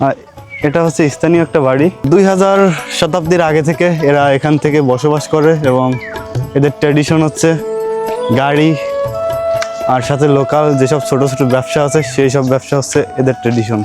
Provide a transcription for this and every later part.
আর এটা হচ্ছে স্থানীয় একটা বাড়ি। 2000 শতাব্দীর আগে থেকে এরা এখান থেকে বসবাস করে এবং এদের ট্র্যাডিশন হচ্ছে গাড়ি, আর সাথে লোকাল যেসব ছোট ছোট ব্যবসা আছে সেই সব ব্যবসা হচ্ছে এদের ট্র্যাডিশন।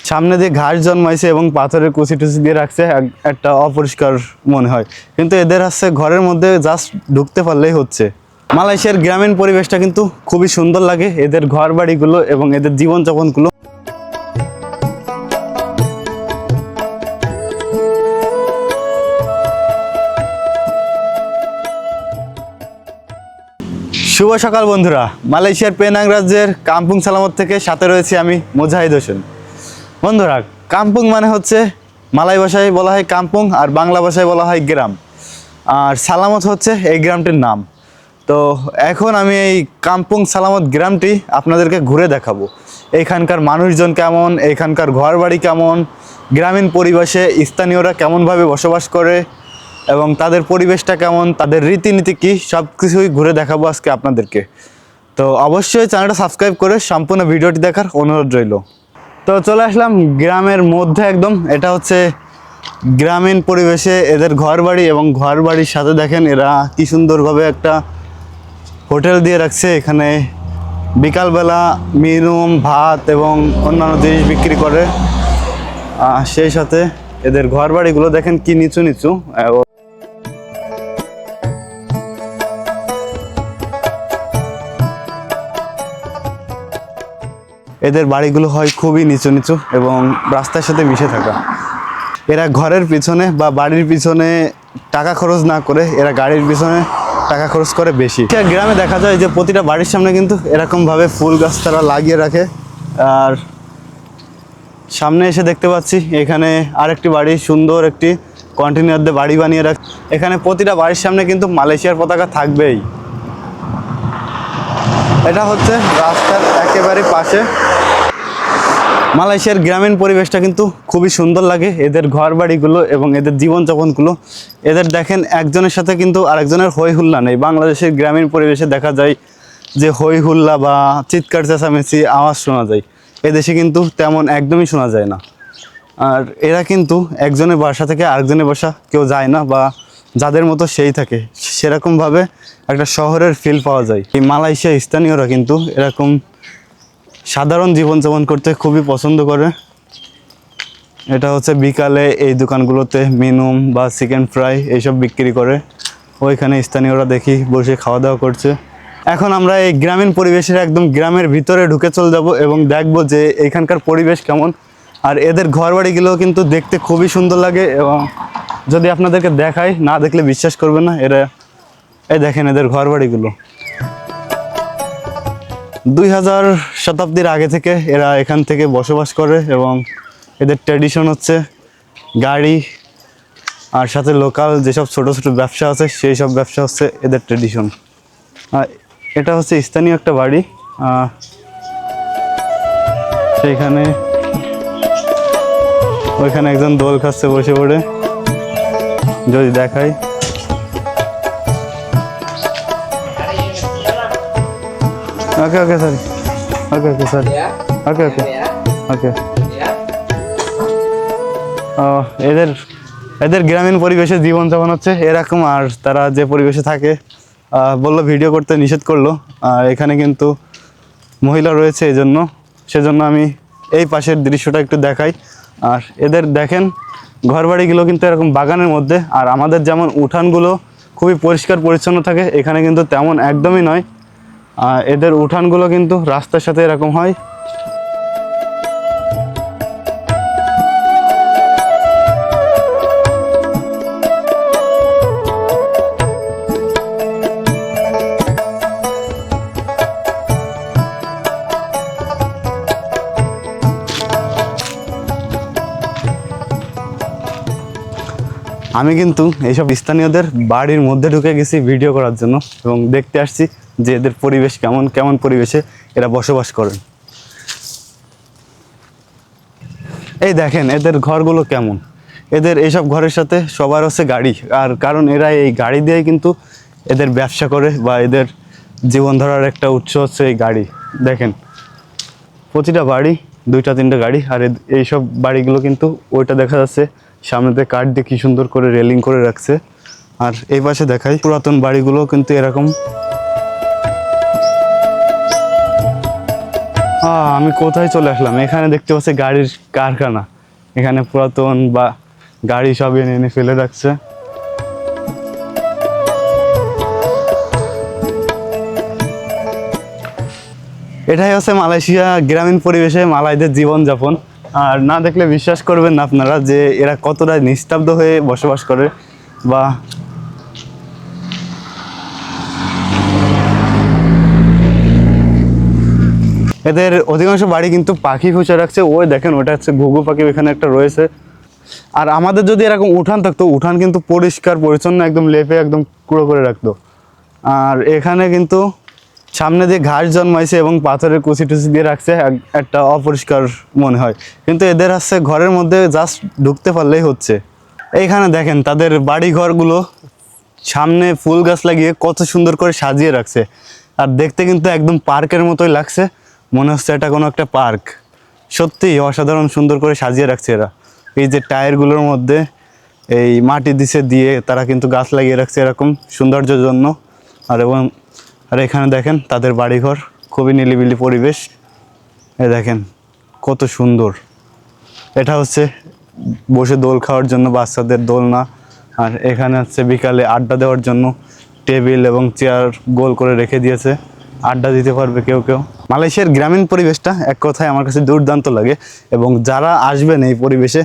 সামনে দিয়ে ঘাস জন্মাইছে এবং পাথরের কুচি টুচি দিয়ে রাখছে, একটা অপরিষ্কার মনে হয়, কিন্তু এদের হচ্ছে ঘরের মধ্যে জাস্ট ঢুকতে পারলেই হচ্ছে। মালয়েশিয়ার গ্রামীণ পরিবেশটা কিন্তু খুবই সুন্দর লাগে, এদের ঘর বাড়িগুলো এবং এদের জীবনযাপনগুলো। শুভ সকাল বন্ধুরা, মালয়েশিয়ার পেনাং রাজ্যের কাম্পুং সালামত থেকে সাথে রয়েছি আমি মুজাহিদ হোসেন। বন্ধুরা, কাম্পুং মানে হচ্ছে মালয় ভাষায় বলা হয় কাম্পুং, আর বাংলা ভাষায় বলা হয় গ্রাম, আর সালামত হচ্ছে এই গ্রামটির নাম। তো এখন আমি এই কাম্পুং সালামত গ্রামটি আপনাদেরকে ঘুরে দেখাবো। এইখানকার মানুষজন কেমন, এইখানকার ঘর বাড়ি কেমন, গ্রামীণ পরিবেশে স্থানীয়রা কেমনভাবে বসবাস করে এবং তাদের পরিবেশটা কেমন, তাদের রীতিনীতি কী, সব কিছুই ঘুরে দেখাবো আজকে আপনাদেরকে। তো অবশ্যই চ্যানেলটা সাবস্ক্রাইব করে সম্পূর্ণ ভিডিওটি দেখার অনুরোধ রইল। তো চলে আসলাম গ্রামের মধ্যে একদম। এটা হচ্ছে গ্রামীণ পরিবেশে এদের ঘর বাড়ি, এবং ঘর বাড়ির সাথে দেখেন এরা কী সুন্দরভাবে একটা হোটেল দিয়ে রাখছে। এখানে বিকালবেলা মিনুম, ভাত এবং অন্যান্য জিনিস বিক্রি করে। সেই সাথে এদের ঘর বাড়িগুলো দেখেন কি নিচু নিচু। এদের বাড়িগুলো হয় খুবই নিচু নিচু এবং রাস্তার সাথে মিশে থাকা। এরা ঘরের পিছনে বা বাড়ির পিছনে টাকা খরচ না করে এরা গাড়ির পিছনে টাকা খরচ করে বেশি। গ্রামে দেখা যায় যে প্রতিটা বাড়ির সামনে কিন্তু এরকমভাবে ফুল গাছ তারা লাগিয়ে রাখে। আর সামনে এসে দেখতে পাচ্ছি এখানে আরেকটি বাড়ি, সুন্দর একটি কন্টেনার দিয়ে বাড়ি বানিয়ে রাখে। এখানে প্রতিটা বাড়ির সামনে কিন্তু মালয়েশিয়ার পতাকা থাকবেই। এটা হচ্ছে রাস্তার একেবারে পাশে। মালয়েশিয়ার গ্রামীণ পরিবেশটা কিন্তু খুবই সুন্দর লাগে, এদের ঘর বাড়িগুলো এবং এদের জীবনযাপনগুলো। এদের দেখেন একজনের সাথে কিন্তু আরেকজনের হই হুল্লা নেই। বাংলাদেশের গ্রামীণ পরিবেশে দেখা যায় যে হই হুল্লা বা চিৎকার চেঁচামেচি আওয়াজ শোনা যায়, এদেশে কিন্তু তেমন একদমই শোনা যায় না। আর এরা কিন্তু একজনের বাসা থেকে আরেকজনের বাসা কেউ যায় না, বা যাদের মতো সেই থাকে, সেরকমভাবে একটা শহরের ফিল পাওয়া যায়। এই মালয়েশিয়া স্থানীয়রা কিন্তু এরকম সাধারণ জীবনযাপন করতে খুবই পছন্দ করে। এটা হচ্ছে বিকালে এই দোকানগুলোতে মিনুম বা চিকেন ফ্রাই এইসব বিক্রি করে। ওইখানে স্থানীয়রা দেখি বসে খাওয়া দাওয়া করছে। এখন আমরা এই গ্রামীণ পরিবেশের একদম গ্রামের ভিতরে ঢুকে চলে যাব এবং দেখব যে এইখানকার পরিবেশ কেমন। আর এদের ঘর বাড়িগুলো কিন্তু দেখতে খুবই সুন্দর লাগে, এবং যদি আপনাদেরকে দেখাই, না দেখলে বিশ্বাস করবেন না। এই দেখেন এদের ঘর বাড়িগুলো। 2000 শতাব্দীর আগে থেকে এরা এখান থেকে বসবাস করে এবং এদের ট্র্যাডিশন হচ্ছে গাড়ি, আর সাথে লোকাল যেসব ছোট ছোট ব্যবসা আছে সেই সব ব্যবসা হচ্ছে এদের ট্র্যাডিশন। এটা হচ্ছে স্থানীয় একটা বাড়ি। সেইখানে ওইখানে একজন দোল খাচ্ছে বসে পড়ে, যদি দেখাই। ওকে ওকে স্যার, ওকে ওকে স্যার, ওকে ওকে ওকে। এদের এদের গ্রামীণ পরিবেশে জীবনযাপন হচ্ছে এরকম। আর তারা যে পরিবেশে থাকে, বললো ভিডিও করতে নিষেধ করলো। এখানে কিন্তু মহিলা রয়েছে, সেজন্য আমি এই পাশের দৃশ্যটা একটু দেখাই। আর এদের দেখেন ঘরবাড়িগুলো কিন্তু এরকম বাগানের মধ্যে। আর আমাদের যেমন উঠানগুলো খুবই পরিষ্কার পরিচ্ছন্ন থাকে, এখানে কিন্তু তেমন একদমই নয়। এদের উঠানগুলো কিন্তু রাস্তার সাথে এরকম হয়। আমি কিন্তু এইসব স্থানীয়দের বাড়ির মধ্যে ঢুকে গেছি ভিডিও করার জন্য, এবং দেখতে আসছি যে এদের পরিবেশ কেমন, কেমন পরিবেশে এরা বসবাস করেন। এই দেখেন এদের ঘরগুলো কেমন। এদের এইসব ঘরের সাথে সবার হচ্ছে গাড়ি, আর কারণ এরা এই গাড়ি দিয়ে কিন্তু এদের ব্যবসা করে, বা এদের জীবন ধরার একটা উৎস হচ্ছে এই গাড়ি। দেখেন প্রতিটা বাড়ি দুইটা তিনটা গাড়ি। আর এইসব বাড়িগুলো কিন্তু ওইটা দেখা যাচ্ছে সামনেতে কাঠ দিয়ে কি সুন্দর করে রেলিং করে রাখছে। আর এই পাশে দেখাই পুরাতন বাড়িগুলো কিন্তু এরকম। আমি কোথায় চলে আসলাম, এখানে দেখতে পাচ্ছি গাড়ির কারখানা। এখানে পুরাতন বা গাড়ি সব এনে এনে ফেলে রাখছে। এটাই হচ্ছে মালয়েশিয়া গ্রামীণ পরিবেশে মালাইদের জীবনযাপন। আর না দেখলে বিশ্বাস করবেন না আপনারা যে এরা কতটা নিস্তব্ধ হয়ে বসবাস করে। বা এদের অধিকাংশ বাড়ি কিন্তু পাখি খুঁজে রাখছে। ওই দেখেন ওটা হচ্ছে ঘুঘু পাখি এখানে একটা রয়েছে। আর আমাদের যদি এরকম উঠান থাকতো, উঠান কিন্তু পরিষ্কার পরিচ্ছন্ন একদম লেপে একদম কুড়ো করে রাখতো। আর এখানে কিন্তু সামনে দিয়ে ঘাস জন্মাইছে এবং পাথরের কুচি টুচি দিয়ে রাখছে, একটা অপরিষ্কার মনে হয়। কিন্তু এদের হচ্ছে ঘরের মধ্যে জাস্ট ঢুকতে পারলেই হচ্ছে। এইখানে দেখেন তাদের বাড়ি ঘরগুলো সামনে ফুল গাছ লাগিয়ে কত সুন্দর করে সাজিয়ে রাখছে। আর দেখতে কিন্তু একদম পার্কের মতোই লাগছে, মনে হচ্ছে এটা কোনো একটা পার্ক। সত্যিই অসাধারণ সুন্দর করে সাজিয়ে রাখছে এরা। এই যে টায়ারগুলোর মধ্যে এই মাটি দিয়ে তারা কিন্তু গাছ লাগিয়ে রাখছে এরকম সৌন্দর্যের জন্য। আর এখানে দেখেন তাদের বাড়িঘর, খুবই নিলিবিলি পরিবেশ। দেখেন কত সুন্দর। এটা হচ্ছে বসে দোল খাওয়ার জন্য বাচ্চাদের দোলনা। আর এখানে হচ্ছে বিকালে আড্ডা দেওয়ার জন্য টেবিল এবং চেয়ার গোল করে রেখে দিয়েছে, আড্ডা দিতে পারবে কেউ কেউ। মালয়েশিয়ার গ্রামীণ পরিবেশটা এক কথায় আমার কাছে দুর্দান্ত লাগে। এবং যারা আসবেন এই পরিবেশে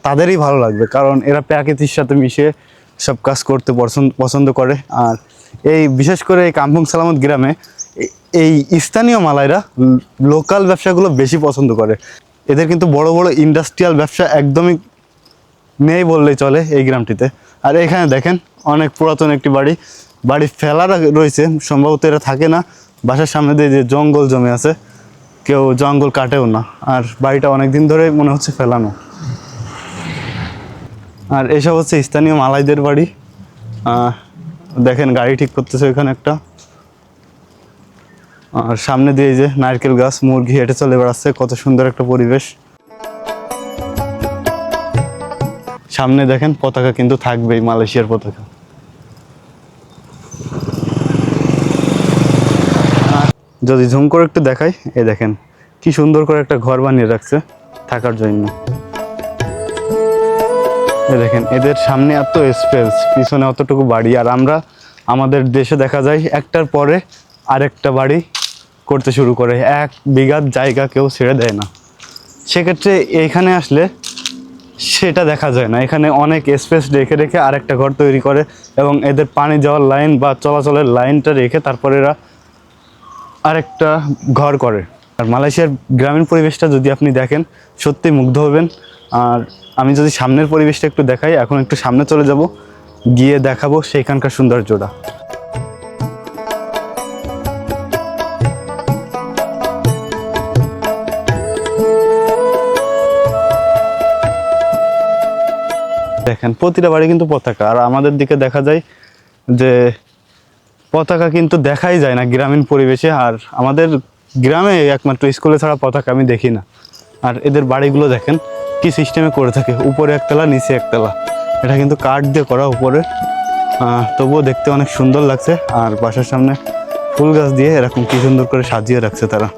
তাদেরই ভালো লাগবে, কারণ এরা প্রকৃতির সাথে মিশে সব কাজ করতে পছন্দ করে। আর এই বিশেষ করে এই কাম্পুং সালামত গ্রামে এই স্থানীয় মালাইরা লোকাল ব্যবসাগুলো বেশি পছন্দ করে। এদের কিন্তু বড় বড় ইন্ডাস্ট্রিয়াল ব্যবসা একদমই নেই বললেই চলে এই গ্রামটিতে। আর এখানে দেখেন অনেক পুরাতন একটি বাড়ি ফেলা রয়েছে, সম্ভবত এরা থাকে না। বাসার সামনে দিয়ে যে জঙ্গল জমে আছে, কেউ জঙ্গল কাটেও না। আর বাড়িটা অনেক দিন ধরে মনে হচ্ছে ফেলানো। আর এসব হচ্ছে স্থানীয় মালাইদের বাড়ি। দেখেন গাড়ি ঠিক করতেছে এখানে একটা। আর সামনে দিয়ে যে নারকেল গাছ, মুরগি হেঁটে চলে বেড়াচ্ছে, কত সুন্দর একটা পরিবেশ। সামনে দেখেন পতাকা কিন্তু থাকবেই, মালয়েশিয়ার পতাকা। যদি ঝুম করে একটু দেখাই, এই দেখেন কি সুন্দর করে একটা ঘর বানিয়ে রাখছে থাকার জন্য। এই দেখেন এদের সামনে এত স্পেস, পিছনে অতটুকু বাড়ি। আর আমাদের দেশে দেখা যায় একটার পরে আরেকটা বাড়ি করতে শুরু করে, 1 বিঘা জায়গা কেউ ছেড়ে দেয় না। সেক্ষেত্রে এইখানে আসলে সেটা দেখা যায় না। এখানে অনেক স্পেস রেখে রেখে আরেকটা ঘর তৈরি করে এবং এদের পানি যাওয়ার লাইন বা চলাচলের লাইনটা রেখে তারপরে এরা আরেকটা ঘর করে। আর মালয়েশিয়ার গ্রামীণ পরিবেশটা যদি আপনি দেখেন সত্যি মুগ্ধ হবেন। আর আমি যদি সামনের পরিবেশটা একটু দেখাই, এখন একটু সামনে চলে যাব, গিয়ে দেখাবো সেইখানকার সৌন্দর্যটা। দেখেন প্রতিটা বাড়ি কিন্তু পতাকা। আর আমাদের দিকে দেখা যায় যে পতাকা কিন্তু দেখাই যায় না গ্রামীণ পরিবেশে। আর আমাদের গ্রামে একমাত্র স্কুলে ছাড়া পতাকা আমি দেখি না। আর এদের বাড়িগুলো দেখেন কি সিস্টেমে করে থাকে, উপরে একতলা নিচে একতলা। এটা কিন্তু কাঠ দিয়ে করা উপরে, তবুও দেখতে অনেক সুন্দর লাগছে। আর বাসার সামনে ফুল গাছ দিয়ে এরকম কি সুন্দর করে সাজিয়ে রাখছে তারা।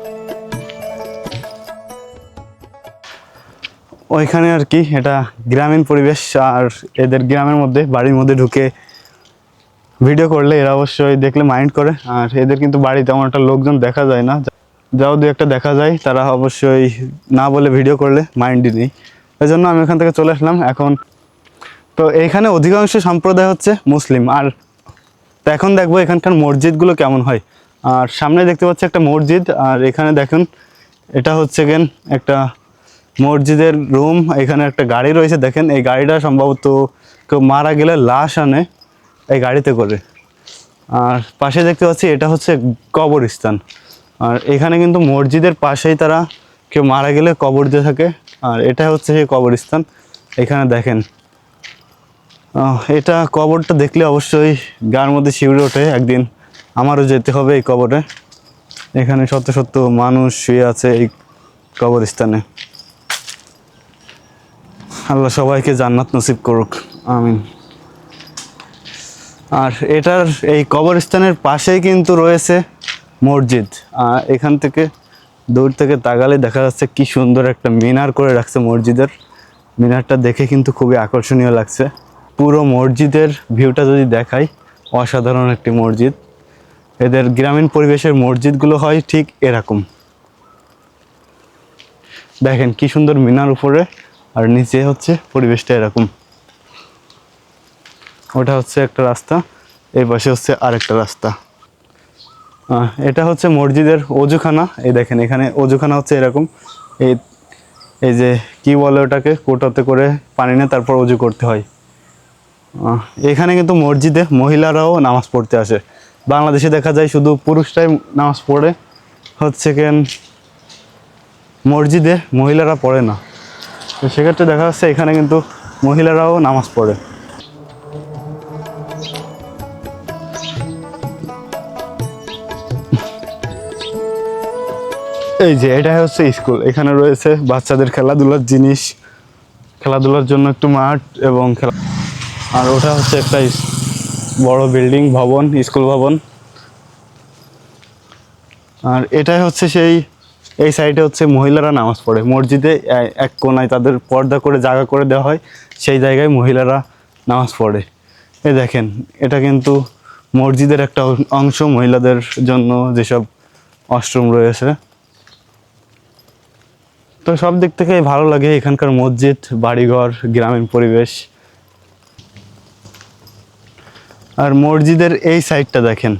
ওইখানে আর কি এটা গ্রামীণ পরিবেশ। আর এদের গ্রামের মধ্যে বাড়ির মধ্যে ঢুকে ভিডিও করলে এরা অবশ্যই দেখলে মাইন্ড করে। আর এদের কিন্তু বাড়ি তেমন একটা লোকজন দেখা যায় না, যাও দু একটা দেখা যায়, তারা অবশ্যই না বলে ভিডিও করলে মাইন্ডই নেই। এই জন্য আমি এখান থেকে চলে আসলাম এখন। তো এইখানে অধিকাংশ সম্প্রদায় হচ্ছে মুসলিম। আর তো এখন দেখবো এখানকার মসজিদগুলো কেমন হয়। আর সামনে দেখতে পাচ্ছি একটা মসজিদ। আর এখানে দেখুন এটা হচ্ছে গেন একটা মসজিদের রুম। এখানে একটা গাড়ি রয়েছে, দেখেন এই গাড়িটা সম্ভবত কেউ মারা গেলে লাশ আনে এই গাড়িতে করে। আর পাশে দেখতে পাচ্ছি এটা হচ্ছে কবরস্থান। আর এখানে কিন্তু মসজিদের পাশেই তারা কেউ মারা গেলে কবর দিয়ে থাকে। আর এটা হচ্ছে সেই কবরস্থান। এখানে দেখেন এটা কবরটা দেখলে অবশ্যই গার মধ্যে শিউরে ওঠে, একদিন আমারও যেতে হবে এই কবরে। এখানে শত শত মানুষ শুয়ে আছে এই কবরস্থানে। আল্লাহ সবাইকে জান্নাত নসিব করুক, আমিন। আর এটার এই কবরস্থানের পাশেই কিন্তু রয়েছে মসজিদ। এখান থেকে দূর থেকে তাকালে দেখা যাচ্ছে কি সুন্দর একটা মিনার করে রাখছে মসজিদের। মিনারটা দেখে কিন্তু খুবই আকর্ষণীয় লাগছে। পুরো মসজিদের ভিউটা যদি দেখাই, অসাধারণ একটি মসজিদ। এদের গ্রামীণ পরিবেশের মসজিদগুলো হয় ঠিক এরকম। দেখেন কি সুন্দর মিনার উপরে, আর নিচে হচ্ছে পরিবেশটা এরকম। ওটা হচ্ছে একটা রাস্তা, এই পাশে হচ্ছে আরেকটা রাস্তা। এটা হচ্ছে মসজিদের অজুখানা। এই দেখেন এখানে অজুখানা হচ্ছে এরকম। এই এই যে কি বলে ওটাকে, কোটাতে করে পানি নিয়ে তারপর অজু করতে হয়। এখানে কিন্তু মসজিদে মহিলারাও নামাজ পড়তে আসে। বাংলাদেশে দেখা যায় শুধু পুরুষরাই নামাজ পড়ে, হচ্ছে কেন মসজিদে মহিলারা পড়ে না। তো সেক্ষেত্রে দেখা যাচ্ছে এখানে কিন্তু মহিলারাও নামাজ পড়ে। এই যে এটা হচ্ছে স্কুল। এখানে রয়েছে বাচ্চাদের খেলাধুলার জিনিস, খেলাধুলার জন্য একটু মাঠ এবং খেলা। আর ওটা হচ্ছে একটা বড় বিল্ডিং ভবন, স্কুল ভবন। আর এটাই হচ্ছে সেই, এই সাইডে হচ্ছে মহিলারা নামাজ পড়ে। মসজিদে এক কোনায় তাদের পর্দা করে জায়গা করে দেওয়া হয়, সেই জায়গায় মহিলারা নামাজ পড়ে। এই দেখেন এটা কিন্তু মসজিদের একটা অংশ, মহিলাদের জন্য যেসব ওয়াশরুম রয়েছে। তো সব দিক থেকেই ভালো লাগে এখানকার মসজিদ, বাড়িঘর, গ্রামীণ পরিবেশ। আর মসজিদের এই সাইডটা দেখেন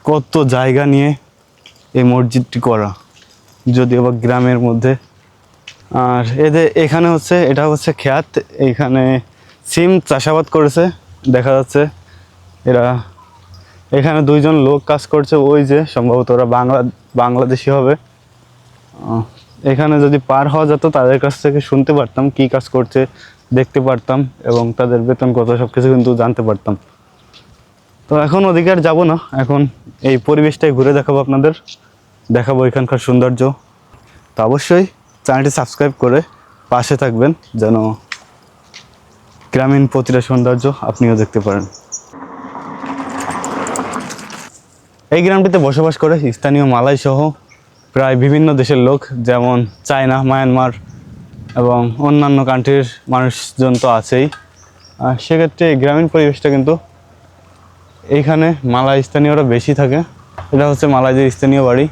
কত জায়গা নিয়ে এই মসজিদটি করা, যদিও বা গ্রামের মধ্যে। আর এখানে হচ্ছে, এটা হচ্ছে খেত। এখানে সিম চাষাবাদ করেছে দেখা যাচ্ছে। এরা এখানে দুইজন লোক কাজ করছে, ওই যে সম্ভবত ওরা বাংলাদেশি হবে। এখানে যদি পার হওয়া যেত তাদের কাছ থেকে শুনতে পারতাম কি কাজ করছে, দেখতে পারতাম, এবং তাদের বেতন কত সব কিছু কিন্তু জানতে পারতাম। তো এখন ওদিকে আর যাবো না, এখন এই পরিবেশটাই ঘুরে দেখাবো আপনাদের, দেখাবো এখানকার সৌন্দর্য। তো অবশ্যই চ্যানেলটি সাবস্ক্রাইব করে পাশে থাকবেন, যেন গ্রামীণ প্রতিটা সৌন্দর্য আপনিও দেখতে পারেন। এই গ্রামটিতে বসবাস করে স্থানীয় মালয় সহ প্রায় বিভিন্ন দেশের লোক, যেমন চায়না, মায়ানমার এবং অন্যান্য কান্ট্রির মানুষজন তো আছেই। সেক্ষেত্রে এই গ্রামীণ পরিবেশটা কিন্তু এইখানে মালয় স্থানীয়রা বেশি থাকে। এটা হচ্ছে মালয়দের স্থানীয় বাড়ি।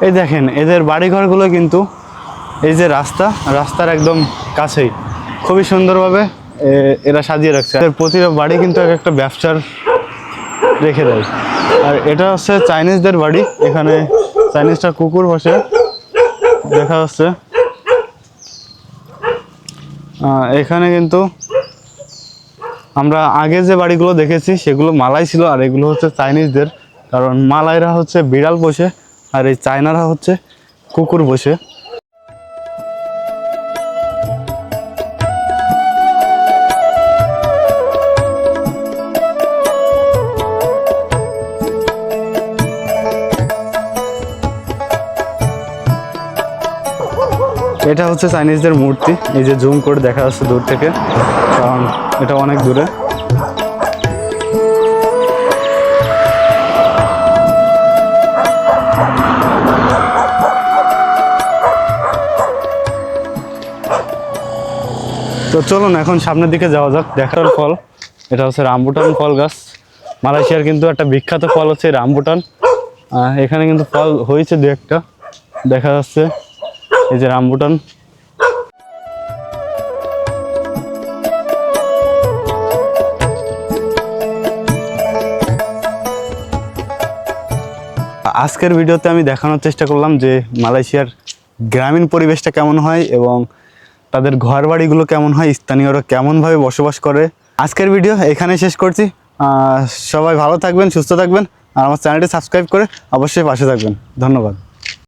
এই দেখেন এদের বাড়িঘরগুলো কিন্তু এই যে রাস্তার একদম কাছেই খুবই সুন্দরভাবে এরা সাজিয়ে রাখছে। এদের প্রতিটা বাড়ি কিন্তু একটা ব্যবসার রেখে দেয়। আর এটা হচ্ছে চাইনিজদের বাড়ি। এখানে চাইনিজটা কুকুর বসে দেখা যাচ্ছে। এখানে কিন্তু আমরা আগে যে বাড়িগুলো দেখেছি সেগুলো মালাই ছিল, আর এগুলো হচ্ছে চাইনিজদের। কারণ মালাইরা হচ্ছে বিড়াল বসে, আর এই চায়নারা হচ্ছে কুকুর বসে। এটা হচ্ছে চাইনিজদের মূর্তি, এই যে জুম করে দেখা যাচ্ছে দূর থেকে, কারণ এটা অনেক দূরে। তো চলুন এখন সামনের দিকে যাওয়া যাক। দেখার ফল, এটা হচ্ছে রামবুটান ফল গাছ। মালয়েশিয়ার কিন্তু একটা বিখ্যাত ফল হচ্ছে রামবুটান। এখানে কিন্তু ফল হয়েছে দু একটা, দেখা যাচ্ছে এই যে রামবুটান। আজকের ভিডিওতে আমি দেখানোর চেষ্টা করলাম যে মালয়েশিয়ার গ্রামীণ পরিবেশটা কেমন হয় এবং তাদের ঘর বাড়িগুলো কেমন হয়, স্থানীয়রা কেমনভাবে বসবাস করে। আজকের ভিডিও এখানে শেষ করছি। সবাই ভালো থাকবেন, সুস্থ থাকবেন, আর আমার চ্যানেলটি সাবস্ক্রাইব করে অবশ্যই পাশে থাকবেন। ধন্যবাদ।